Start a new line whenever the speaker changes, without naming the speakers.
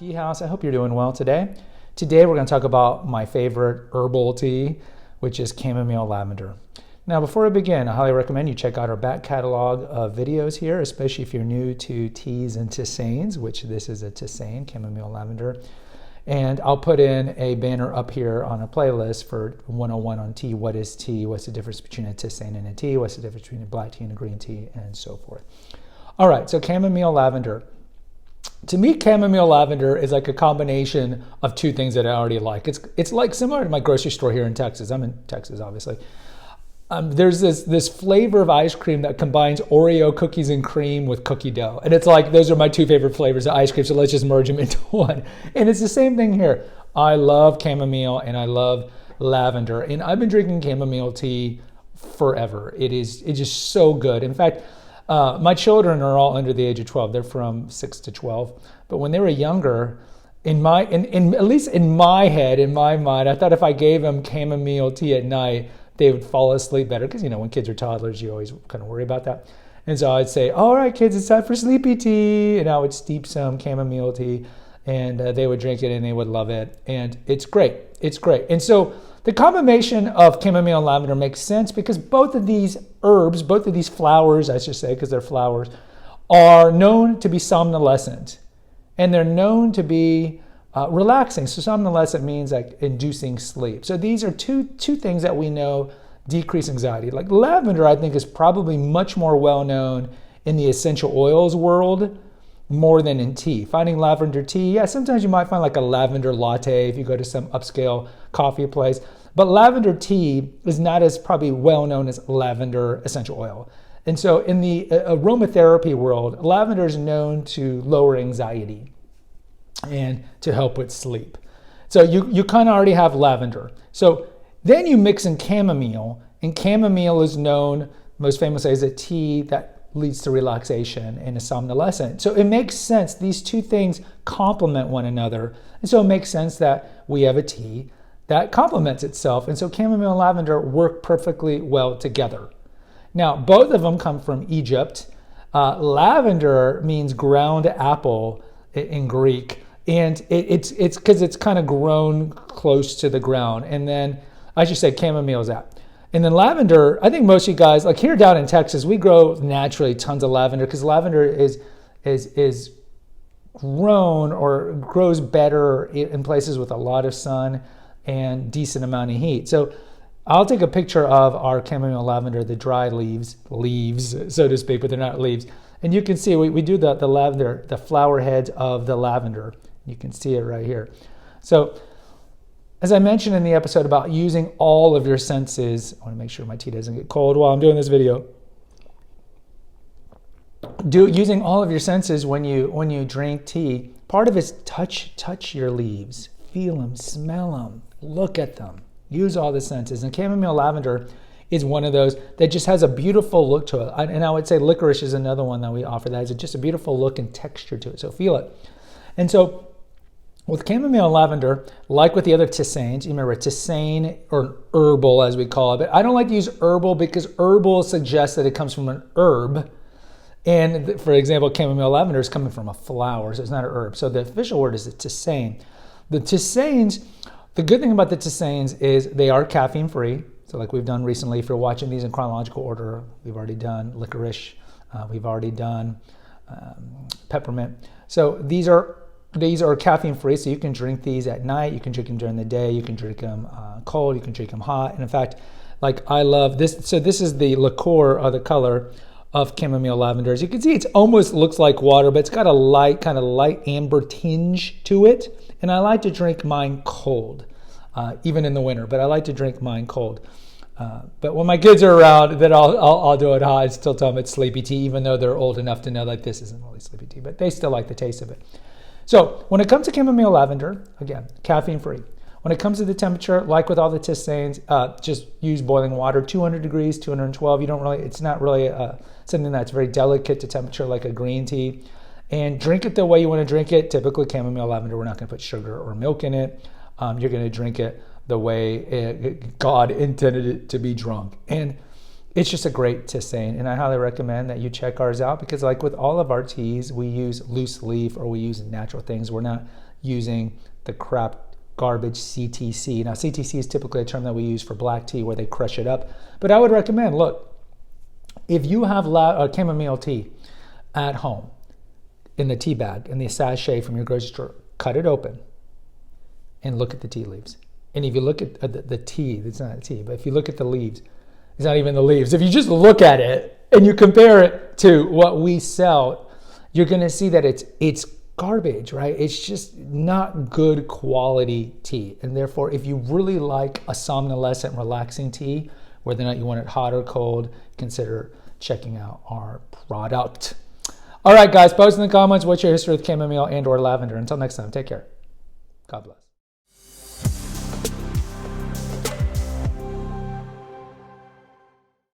Tea House. I hope you're doing well today. Today we're going to talk about my favorite herbal tea, which is chamomile lavender. Now before I begin, I highly recommend you check out our back catalog of videos here, especially if you're new to teas and tisanes, which this is a tisane, chamomile lavender. And I'll put in a banner up here on a playlist for 101 on tea. What is tea? What's the difference between a tisane and a tea? What's the difference between a black tea and a green tea? And so forth. All right, so chamomile lavender. To me, chamomile lavender is like a combination of two things that I already like. It's like similar to my grocery store here in Texas. I'm in Texas, obviously. There's this flavor of ice cream that combines Oreo cookies and cream with cookie dough. And it's like, those are my two favorite flavors of ice cream, so let's just merge them into one. And it's the same thing here. I love chamomile and I love lavender. And I've been drinking chamomile tea forever. It's just so good. In fact, my children are all under the age of 12. They're from 6 to 12. But when they were younger, at least in my head, in my mind, I thought if I gave them chamomile tea at night, they would fall asleep better. Because, when kids are toddlers, you always kind of worry about that. And so I'd say, all right, kids, it's time for sleepy tea. And I would steep some chamomile tea. And they would drink it and they would love it. And it's great. It's great. And so the combination of chamomile and lavender makes sense because both of these herbs, both of these flowers, I should say, because they're flowers, are known to be somnolescent. And they're known to be relaxing. So somnolescent means like inducing sleep. So these are two things that we know decrease anxiety. Like lavender, I think, is probably much more well known in the essential oils world more than in tea. Finding lavender tea, yeah, sometimes you might find like a lavender latte if you go to some upscale coffee place. But lavender tea is not as probably well known as lavender essential oil. And so in the aromatherapy world, lavender is known to lower anxiety and to help with sleep. So you kind of already have lavender. So then you mix in chamomile, and chamomile is known most famously as a tea that leads to relaxation and is somnolescent. So it makes sense. These two things complement one another. And so it makes sense that we have a tea that complements itself. And so chamomile and lavender work perfectly well together. Now, both of them come from Egypt. Lavender means ground apple in Greek. And it's because it's kind of grown close to the ground. And then I should say chamomile is that. And then lavender, I think most of you guys, like here down in Texas, we grow naturally tons of lavender because lavender is grown or grows better in places with a lot of sun and decent amount of heat. So I'll take a picture of our chamomile lavender, the dry leaves, so to speak, but they're not leaves. And you can see we do the lavender, the flower heads of the lavender. You can see it right here. So as I mentioned in the episode about using all of your senses, I want to make sure my tea doesn't get cold while I'm doing this video. Using all of your senses when you drink tea, part of it's touch your leaves, feel them, smell them, look at them, use all the senses. And chamomile lavender is one of those that just has a beautiful look to it. And I would say licorice is another one that we offer that has just a beautiful look and texture to it. So feel it. And so with chamomile lavender, like with the other tisanes, you remember tisane or herbal as we call it, but I don't like to use herbal because herbal suggests that it comes from an herb. And for example, chamomile lavender is coming from a flower, so it's not an herb. So the official word is a tisane. The tisanes, the good thing about the tisanes is they are caffeine free. So like we've done recently, if you're watching these in chronological order, we've already done licorice, we've already done peppermint. So these are caffeine free, so you can drink these at night, you can drink them during the day, you can drink them cold, you can drink them hot. And in fact, like I love this. So this is the liqueur or the color of chamomile lavender. As you can see, it almost looks like water, but it's got a kind of light amber tinge to it. And I like to drink mine cold, even in the winter, but I like to drink mine cold. But when my kids are around, then I'll do it hot and still tell them it's sleepy tea, even though they're old enough to know like this isn't really sleepy tea, but they still like the taste of it. So when it comes to chamomile lavender, again, caffeine free. When it comes to the temperature, like with all the tisanes, just use boiling water, 200 degrees, 212. It's not really something that's very delicate to temperature like a green tea. And drink it the way you want to drink it. Typically chamomile lavender, we're not going to put sugar or milk in it. You're going to drink it the way God intended it to be drunk. And it's just a great tisane, and I highly recommend that you check ours out because like with all of our teas, we use loose leaf or we use natural things. We're not using the crap garbage CTC. Now, CTC is typically a term that we use for black tea where they crush it up. But I would recommend, look, if you have chamomile tea at home in the tea bag, in the sachet from your grocery store, cut it open and look at the tea leaves. And if you look at the tea, it's not tea, but if you look at the leaves, it's not even the leaves. If you just look at it and you compare it to what we sell, you're going to see that it's garbage, right? It's just not good quality tea. And therefore, if you really like a somnolescent, relaxing tea, whether or not you want it hot or cold, consider checking out our product. All right, guys, post in the comments what's your history with chamomile and or lavender. Until next time, take care. God bless.